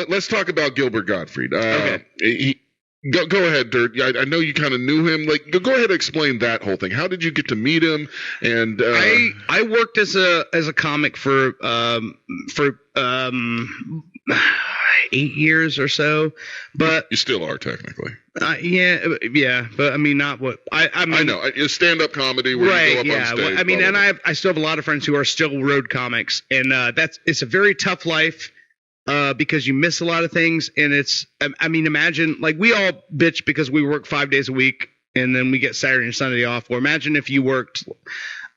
let's talk about Gilbert Gottfried. Okay. Go ahead, Dirt. I know you kind of knew him. Like, go ahead and explain that whole thing. How did you get to meet him? And I worked as a comic for 8 years or so, but you still are technically. Yeah, but I mean, not what I mean. I know it's stand-up comedy where you go up on stage. Well, I mean, and I still have a lot of friends who are still road comics, and it's a very tough life. Because you miss a lot of things, and I mean, imagine, like, we all bitch because we work 5 days a week, and then we get Saturday and Sunday off. Or imagine if you worked.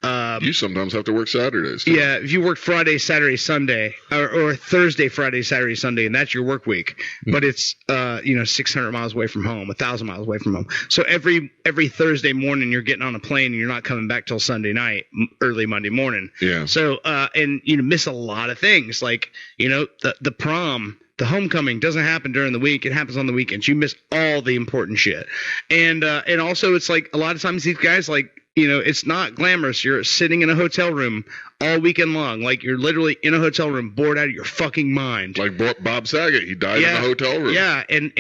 You sometimes have to work Saturdays. Too. Yeah, if you work Friday, Saturday, Sunday, or Thursday, Friday, Saturday, Sunday, and that's your work week. But it's 600 miles away from home, 1,000 miles away from home. So every Thursday morning you're getting on a plane and you're not coming back till Sunday night, early Monday morning. Yeah. So and you miss a lot of things, like the prom. The homecoming doesn't happen during the week. It happens on the weekends. You miss all the important shit. And also it's like a lot of times these guys, like, it's not glamorous. You're sitting in a hotel room all weekend long. Like, you're literally in a hotel room, bored out of your fucking mind. Like Bob Saget, he died in the hotel room. Yeah, and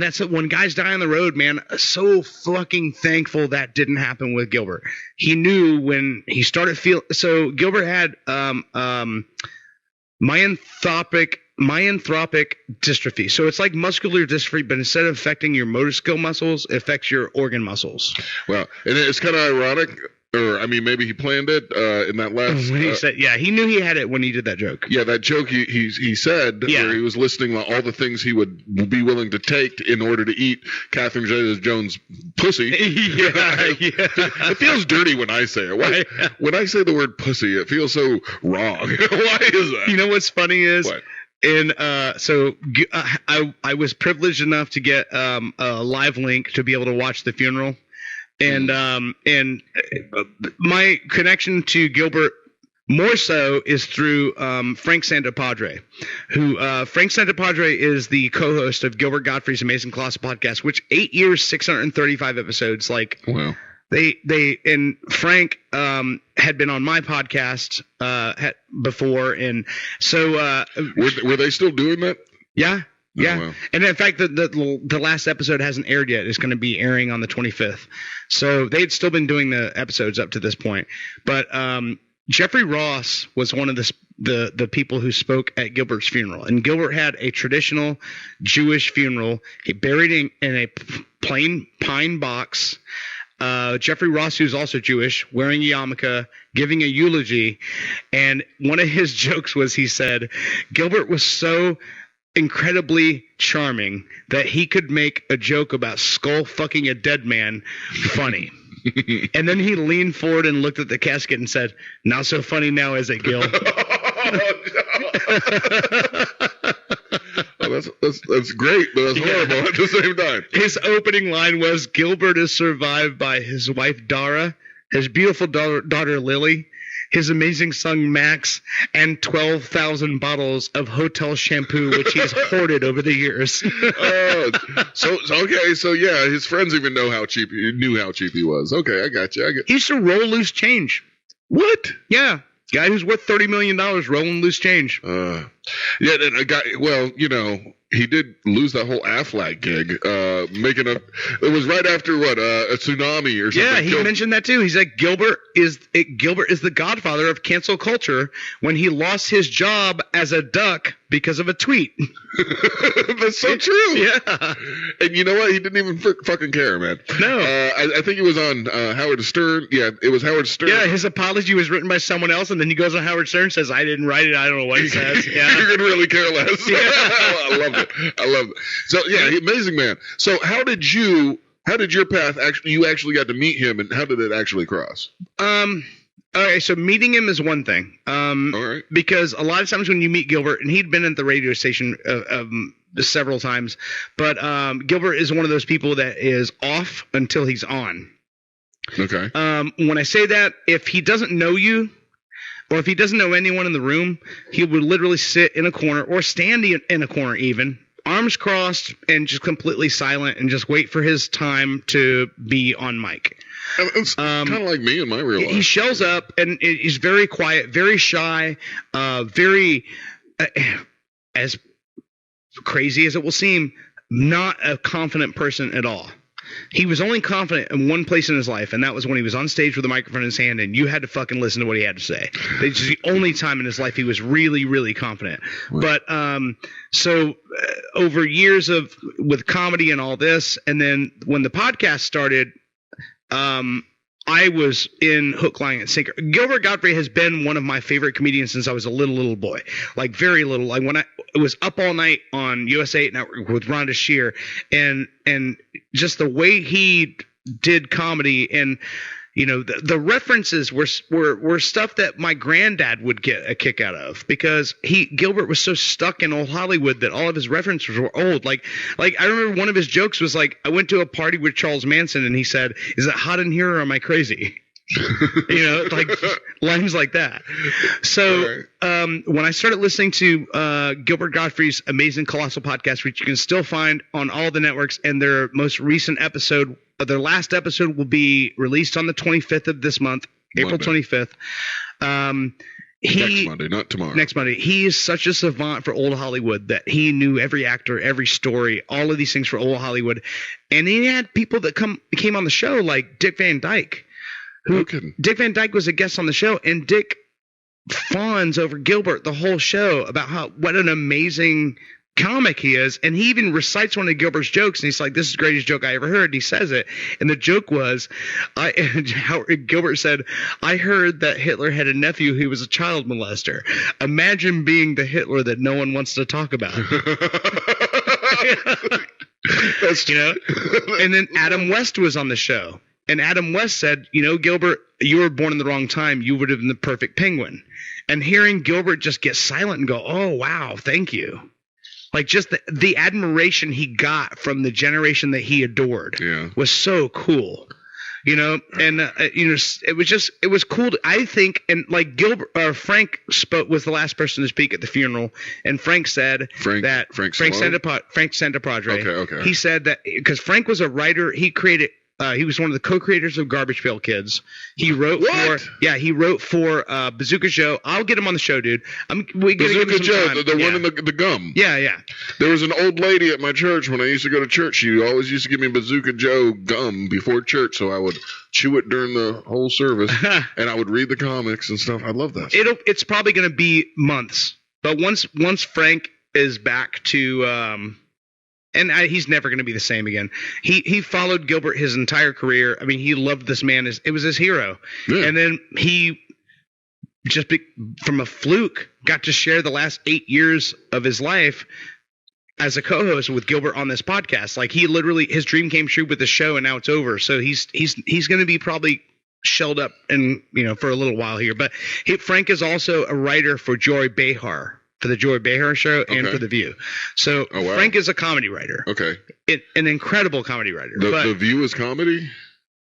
that's it. When guys die on the road, man, so fucking thankful that didn't happen with Gilbert. He knew when he started feeling. So Gilbert had myanthropic dystrophy. So it's like muscular dystrophy, but instead of affecting your motor skill muscles, it affects your organ muscles. Well, and it's kind of ironic, or I mean, maybe he planned it in that last. When he said, he knew he had it when he did that joke. Yeah, that joke he said, where he was listing all the things he would be willing to take in order to eat Catherine Zeta-Jones' pussy. It feels dirty when I say it. When I say the word pussy, it feels so wrong. Why is that? You know what's funny is. What? And so I was privileged enough to get a live link to be able to watch the funeral, and my connection to Gilbert more so is through Frank Santopadre, who Frank Santopadre is the co-host of Gilbert Gottfried's Amazing Colossal Podcast, which 8 years, 635 episodes. Like, wow. They and Frank had been on my podcast before, and so were they still doing that? Yeah. Oh, wow. And in fact, the last episode hasn't aired yet. It's going to be airing on the 25th. So they'd still been doing the episodes up to this point. But Jeffrey Ross was one of the people who spoke at Gilbert's funeral, and Gilbert had a traditional Jewish funeral. He buried in a plain pine box. Jeffrey Ross, who's also Jewish, wearing a yarmulke, giving a eulogy, and one of his jokes was, he said, Gilbert was so incredibly charming that he could make a joke about skull fucking a dead man funny. And then he leaned forward and looked at the casket and said, "Not so funny now, is it, Gil?" Oh, that's great, but that's horrible at the same time. His opening line was, Gilbert is survived by his wife Dara, his beautiful daughter Lily, his amazing son Max, and 12,000 bottles of hotel shampoo, which he's hoarded over the years. So yeah, his friends even knew how cheap he was. Okay, I got you. He used to roll loose change. What? Yeah. Guy who's worth $30 million rolling loose change. Yeah, and a guy. Well, he did lose that whole Aflac gig. It was right after a tsunami or something. Yeah, he mentioned that too. He said Gilbert is the godfather of cancel culture when he lost his job as a duck because of a tweet. That's so true. Yeah. And you know what? He didn't even fucking care, man. No. I think it was on Howard Stern. Yeah, it was Howard Stern. Yeah, his apology was written by someone else, and then he goes on Howard Stern and says, "I didn't write it. I don't know what he says." Yeah. You could really care less. Yeah. I love it. So yeah, amazing man. So how did your path you actually got to meet him, and how did it actually cross? Okay, so meeting him is one thing. All right. Because a lot of times when you meet Gilbert, and he'd been at the radio station several times, but Gilbert is one of those people that is off until he's on. Okay. When I say that, if he doesn't know you, or if he doesn't know anyone in the room, he would literally sit in a corner or stand in a corner even, arms crossed and just completely silent, and just wait for his time to be on mic. It's kind of like me in my real life. He shows up and he's very quiet, very shy, very as crazy as it will seem, not a confident person at all. He was only confident in one place in his life, and that was when he was on stage with a microphone in his hand, and you had to fucking listen to what he had to say. It's the only time in his life he was really, really confident. Right. But so over years with comedy and all this, and then when the podcast started, I was in hook, line, and sinker. Gilbert Gottfried has been one of my favorite comedians since I was a little boy, like very little. Like when I was up all night on USA Network with Rhonda Shear, and just the way he did comedy, and you know the references were stuff that my granddad would get a kick out of, because Gilbert was so stuck in old Hollywood that all of his references were old. Like I remember one of his jokes was like, I went to a party with Charles Manson and he said, "Is it hot in here or am I crazy?" You know, like lines like that. So when I started listening to Gilbert Gottfried's amazing Colossal podcast, which you can still find on all the networks, and their most recent episode, their last episode will be released on the 25th of this month, April 25th. Next Monday, not tomorrow. Next Monday. He is such a savant for old Hollywood that he knew every actor, every story, all of these things for old Hollywood. And he had people that came on the show like Dick Van Dyke. Dick Van Dyke was a guest on the show, and Dick fawns over Gilbert the whole show about what an amazing comic he is, and he even recites one of Gilbert's jokes, and he's like, "This is the greatest joke I ever heard." And he says it, and the joke was, Gilbert said, "I heard that Hitler had a nephew who was a child molester. Imagine being the Hitler that no one wants to talk about." That's, you know. And then Adam West was on the show. And Adam West said, "You know, Gilbert, you were born in the wrong time. You would have been the perfect penguin." And hearing Gilbert just get silent and go, "Oh, wow, thank you." Like just the admiration he got from the generation that he adored was so cool. You know, and you know, it was cool. I think, and like Frank was the last person to speak at the funeral, and Frank said Frank Santopadre. Okay. He said that because Frank was a writer, he was one of the co-creators of Garbage Pail Kids. He wrote for Bazooka Joe. I'll get him on the show, dude. Bazooka Joe, the one in the gum. Yeah. There was an old lady at my church when I used to go to church. She always used to give me Bazooka Joe gum before church, so I would chew it during the whole service, and I would read the comics and stuff. I love that. It's probably going to be months, but once Frank is back to and he's never going to be the same again. He followed Gilbert his entire career. I mean, he loved this man. It was his hero. Yeah. And then he just from a fluke got to share the last 8 years of his life as a co-host with Gilbert on this podcast. Like he literally, his dream came true with the show, and now it's over. So he's going to be probably shelled up and, you know, for a little while here. But Frank is also a writer for Joy Behar. For the Joy Behar show and for The View. So Frank is a comedy writer. Okay. An incredible comedy writer. The View is comedy?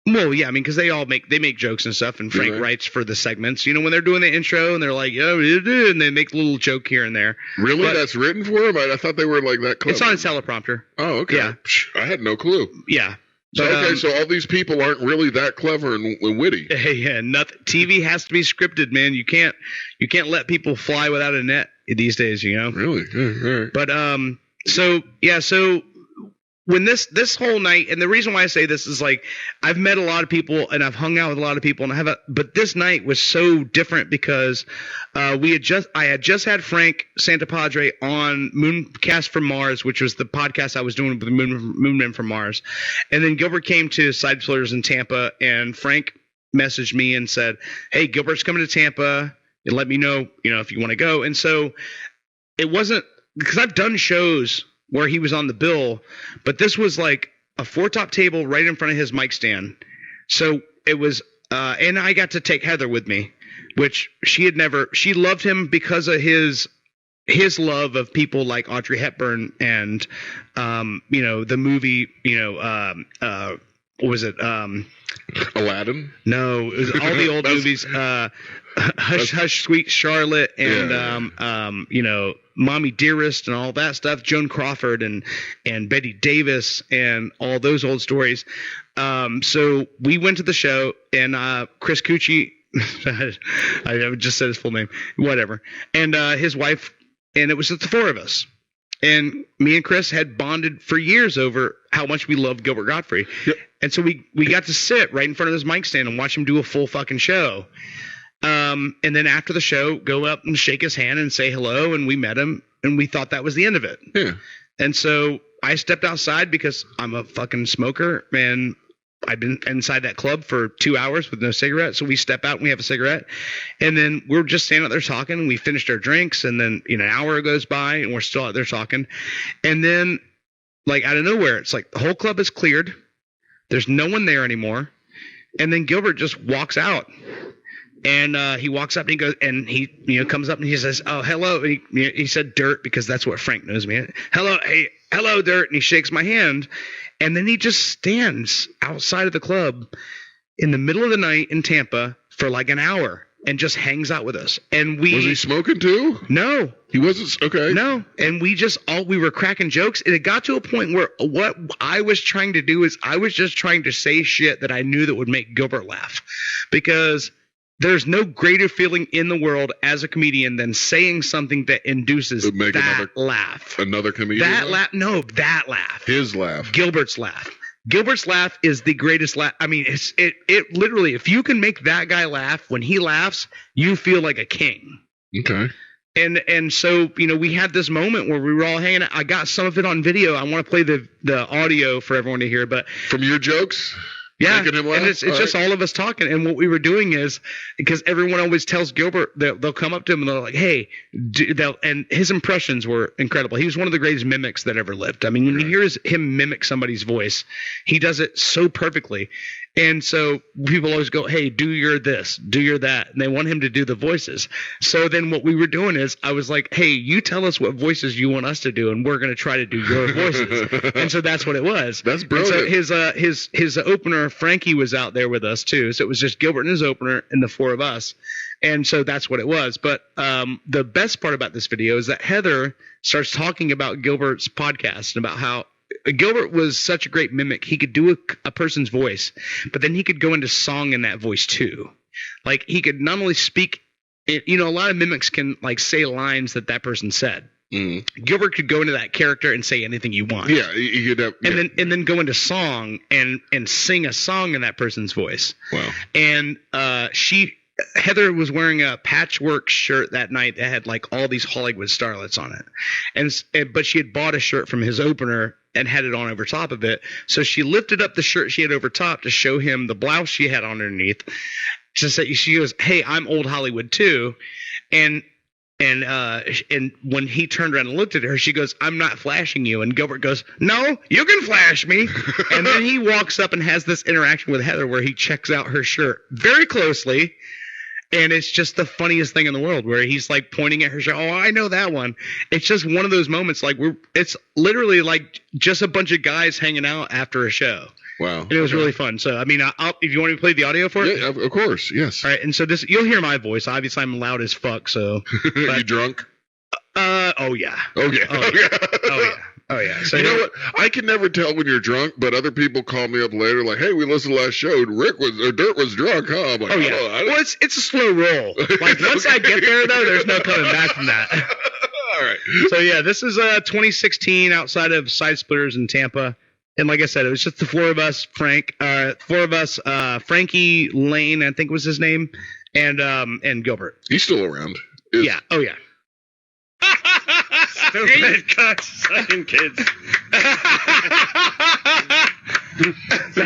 Well, yeah, I mean, because they make jokes and stuff, and Frank writes for the segments. You know, when they're doing the intro and they're like, and they make a little joke here and there. Really? That's written for him? I thought they were like that clever. It's on a teleprompter. Oh, okay. Yeah. I had no clue. Yeah. So, so all these people aren't really that clever and witty. Yeah, nothing. TV has to be scripted, man. You can't let people fly without a net these days, you know. Really? Yeah, right. But so when this whole night, and the reason why I say this is like I've met a lot of people and I've hung out with a lot of people, and but this night was so different because I had just had Frank Santopadre on Mooncast from Mars, which was the podcast I was doing with the Moonmen from Mars, and then Gilbert came to Side Splitters in Tampa, and Frank messaged me and said, "Hey, Gilbert's coming to Tampa, and let me know, you know, if you want to go." And so it wasn't because I've done shows where he was on the bill, but this was like a 4-top table right in front of his mic stand. So it was, and I got to take Heather with me, which she loved him because of his love of people like Audrey Hepburn and, you know, the movie, you know, what was it? Aladdin? No, it was all the old movies. Hush, Hush, Sweet Charlotte, and you know, Mommy Dearest, and all that stuff. Joan Crawford and Betty Davis, and all those old stories. So we went to the show, and Chris Cucci, I just said his full name, whatever, and his wife, and it was just the four of us. And me and Chris had bonded for years over how much we loved Gilbert Gottfried. Yep. And so we got to sit right in front of his mic stand and watch him do a full fucking show. And then after the show, go up and shake his hand and say hello. And we met him and we thought that was the end of it. Yeah. And so I stepped outside because I'm a fucking smoker and I've been inside that club for 2 hours with no cigarette. So we step out and we have a cigarette. And then we're just standing out there talking. And we finished our drinks. And then an hour goes by and we're still out there talking. And then like out of nowhere, it's like the whole club is cleared. There's no one there anymore. And then Gilbert just walks out. And he walks up and he goes and he comes up and he says, "Oh, hello." And he said Dirt because that's what Frank knows me. Hello, Dirt. And he shakes my hand. And then he just stands outside of the club in the middle of the night in Tampa for like an hour and just hangs out with us. And was he smoking too? No. He wasn't. Okay. No. And we were cracking jokes. And it got to a point where what I was trying to do is I was just trying to say shit that I knew that would make Gilbert laugh. Because there's no greater feeling in the world as a comedian than saying something that induces that laugh. Another comedian? That laugh? No, that laugh. His laugh. Gilbert's laugh. Gilbert's laugh is the greatest laugh. I mean, it literally, if you can make that guy laugh, when he laughs, you feel like a king. Okay. And so, we had this moment where we were all hanging out. I got some of it on video. I want to play the audio for everyone to hear. But from your jokes? Yeah, and it's just all of us talking. And what we were doing is, because everyone always tells Gilbert, they'll come up to him and they're like, hey, and his impressions were incredible. He was one of the greatest mimics that ever lived. I mean, when you hear him mimic somebody's voice, he does it so perfectly. And so people always go, hey, do your this, do your that. And they want him to do the voices. So then what we were doing is I was like, hey, you tell us what voices you want us to do, and we're going to try to do your voices. And so that's what it was. That's brilliant. And so his opener, Frankie, was out there with us too. So it was just Gilbert and his opener and the four of us. And so that's what it was. But the best part about this video is that Heather starts talking about Gilbert's podcast and about how Gilbert was such a great mimic. He could do a person's voice, but then he could go into song in that voice too. Like he could not only speak, a lot of mimics can like say lines that person said. Mm. Gilbert could go into that character and say anything you want. Yeah, you could have, and then go into song and sing a song in that person's voice. Wow. And Heather was wearing a patchwork shirt that night that had like all these Hollywood starlets on it, but she had bought a shirt from his opener and had it on over top of it. So she lifted up the shirt she had over top to show him the blouse she had on underneath. She goes, "Hey, I'm old Hollywood too," and when he turned around and looked at her, she goes, "I'm not flashing you." And Gilbert goes, "No, you can flash me." And then he walks up and has this interaction with Heather where he checks out her shirt very closely. And it's just the funniest thing in the world where he's like pointing at her shirt. "Oh, I know that one." It's just one of those moments like it's literally like just a bunch of guys hanging out after a show. Wow. And it was really fun. So, I mean, if you want me to play the audio for it? Yeah, of course. Yes. All right. And so you'll hear my voice. Obviously, I'm loud as fuck. So. You drunk? Oh, yeah. Okay. Oh, yeah. Oh, yeah. So you know what? I can never tell when you're drunk, but other people call me up later like, "Hey, we listened to last show. Dirt was drunk, huh?" I'm like, "Oh, yeah." Well, it's a slow roll. Like, once I get there, though, there's no coming back from that. All right. So, yeah, this is 2016 outside of Side Splitters in Tampa. And like I said, it was just the four of us, Frankie Lane, I think was his name, and Gilbert. He's still around. Yeah. Oh, yeah. Stupid cocksucking kids. So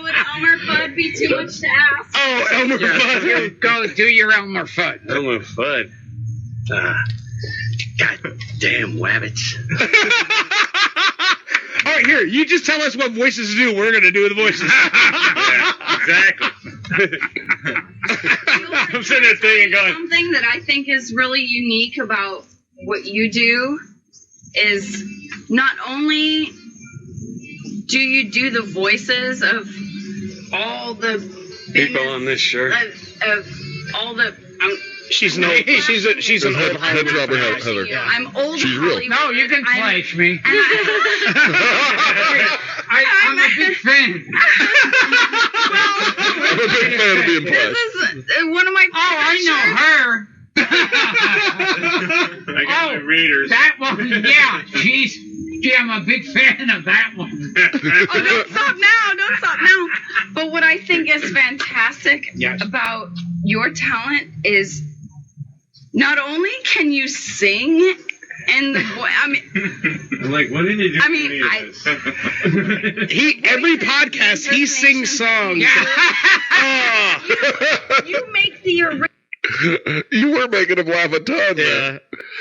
would Elmer Fudd be too much to ask? Oh, Elmer Fudd. Go do your Elmer Fudd. Elmer Fudd. God damn wabbits. All right, here, you just tell us what voices to do. We're going to do the voices. Yeah, exactly. I'm sitting there thinking, going. Something that I think is really unique about what you do is not only do you do the voices of all the people on this shirt, of all the. She's an old Hollywood. Heather. Yeah. I'm old She's Hollywood. real. No, you can flash me. I'm a big fan. I'm a big fan of being flashed. This is one of my. Oh, I know her. I got my readers. That one, yeah. Jeez. Yeah, I'm a big fan of that one. Oh, don't stop now. But what I think is fantastic about your talent is not only can you sing, and I mean, I'm like, what did he do? Every podcast he sings songs. You make the original. You were making him laugh a ton. Yeah. Man.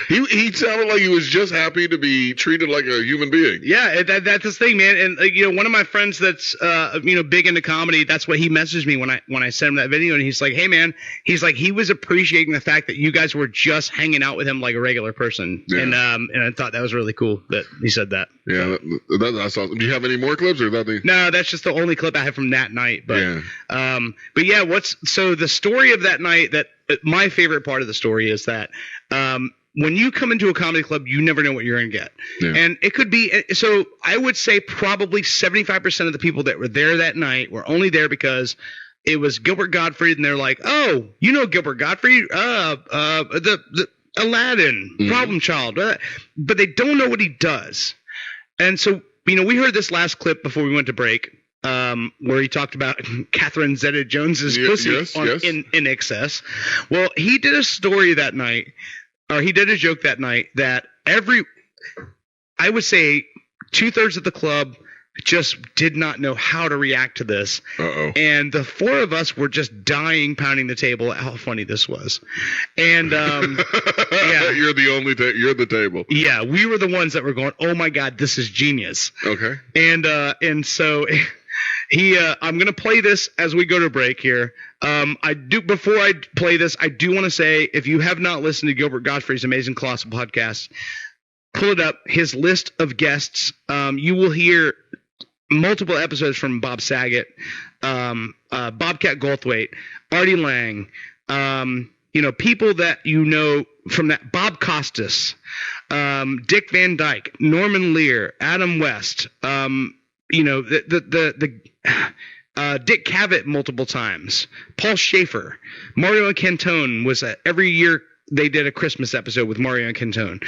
He sounded like he was just happy to be treated like a human being. Yeah, that's the thing, man. And one of my friends that's big into comedy, that's what he messaged me when I sent him that video, and he's like, "Hey, man," he's like, he was appreciating the fact that you guys were just hanging out with him like a regular person, and I thought that was really cool that he said that. Yeah, that's awesome. Do you have any more clips or nothing? No, that's just the only clip I have from that night. But so the story of that night, that my favorite part of the story is that when you come into a comedy club, you never know what you're going to get. Yeah. And it could be – so I would say probably 75% of the people that were there that night were only there because it was Gilbert Gottfried, and they're like, oh, you know Gilbert Gottfried? The Aladdin, Problem Child. But they don't know what he does. And so, we heard this last clip before we went to break. Where he talked about Catherine Zeta-Jones's pussy in excess. Well, he did a story that night, or he did a joke that night that I would say 2/3 of the club just did not know how to react to this. Uh-oh. And the four of us were just dying, pounding the table at how funny this was. And yeah, you're the table. Yeah, we were the ones that were going, oh my God, this is genius. Okay. And so. I'm going to play this as we go to break here. Before I play this, I do want to say, if you have not listened to Gilbert Gottfried's Amazing Colossal Podcast, pull it up. His list of guests, you will hear multiple episodes from Bob Saget, Bobcat Goldthwait, Artie Lang, people that from that, Bob Costas, Dick Van Dyke, Norman Lear, Adam West, Dick Cavett multiple times, Paul Schaefer, Mario and Cantone was every year they did a Christmas episode with Mario and Cantone.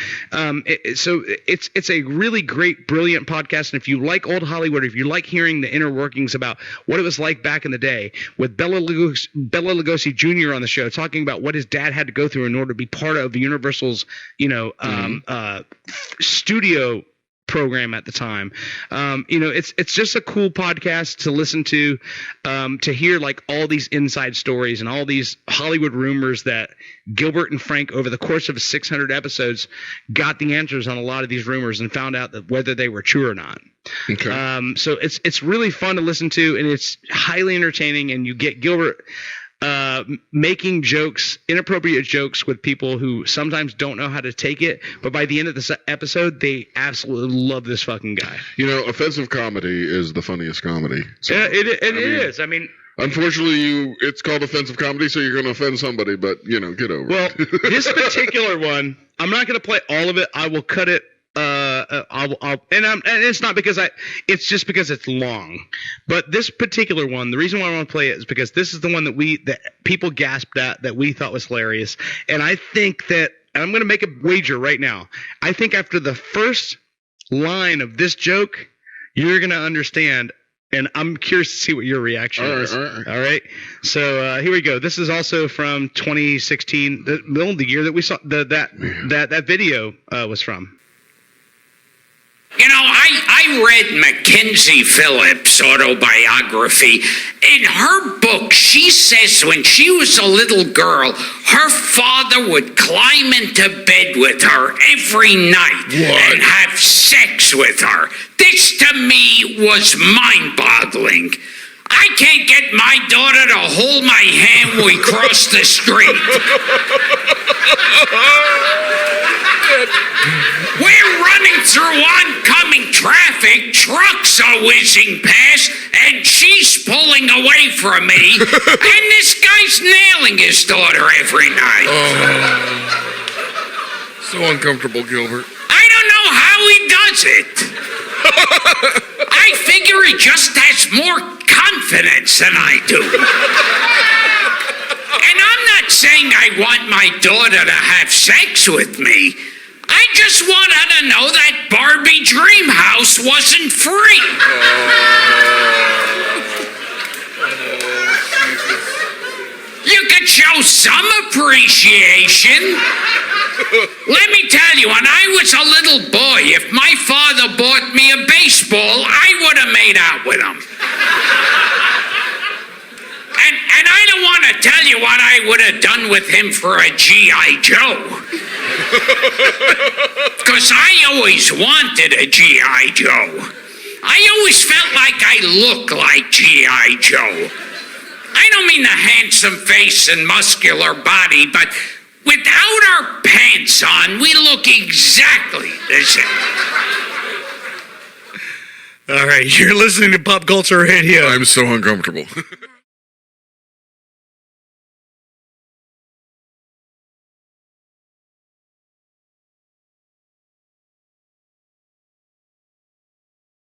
So it's a really great, brilliant podcast. And if you like old Hollywood, if you like hearing the inner workings about what it was like back in the day, with Bela Lugosi Jr. on the show, talking about what his dad had to go through in order to be part of Universal's, studio program at the time. It's just a cool podcast to listen to hear like all these inside stories and all these Hollywood rumors that Gilbert and Frank over the course of 600 episodes got the answers on a lot of these rumors and found out that whether they were true or not. Okay. So it's really fun to listen to, and it's highly entertaining, and you get Gilbert making inappropriate jokes with people who sometimes don't know how to take it, but by the end of this episode, they absolutely love this fucking guy. Offensive comedy is the funniest comedy. So, yeah, it is. I mean, unfortunately, it's called offensive comedy, so you're going to offend somebody, but, get over it. Well, this particular one, I'm not going to play all of it. I will cut it. And it's not because it's just because it's long. But this particular one, the reason why I want to play it is because this is the one that people gasped at, that we thought was hilarious. And I think that, and I'm going to make a wager right now, I think after the first line of this joke, you're going to understand. And I'm curious to see what your reaction is. All right. So here we go. This is also from 2016, the year that we saw that video was from. I read Mackenzie Phillips' autobiography. In her book, she says when she was a little girl, her father would climb into bed with her every night and have sex with her. This, to me, was mind-boggling. I can't get my daughter to hold my hand when we cross the street. We're running through oncoming traffic, trucks are whizzing past, and she's pulling away from me, and this guy's nailing his daughter every night. Oh, so uncomfortable, Gilbert. I don't know how he does it. I figure he just has more confidence than I do. And I'm not saying I want my daughter to have sex with me. I just want her to know that Barbie Dream House wasn't free. You could show some appreciation. Let me tell you, when I was a little boy, if my father bought me a baseball, I would have made out with him. And I don't want to tell you what I would have done with him for a G.I. Joe. Because I always wanted a G.I. Joe. I always felt like I looked like G.I. Joe. I don't mean the handsome face and muscular body, but without our pants on, we look exactly the same. All right, you're listening to Pop Culture Radio. I'm so uncomfortable.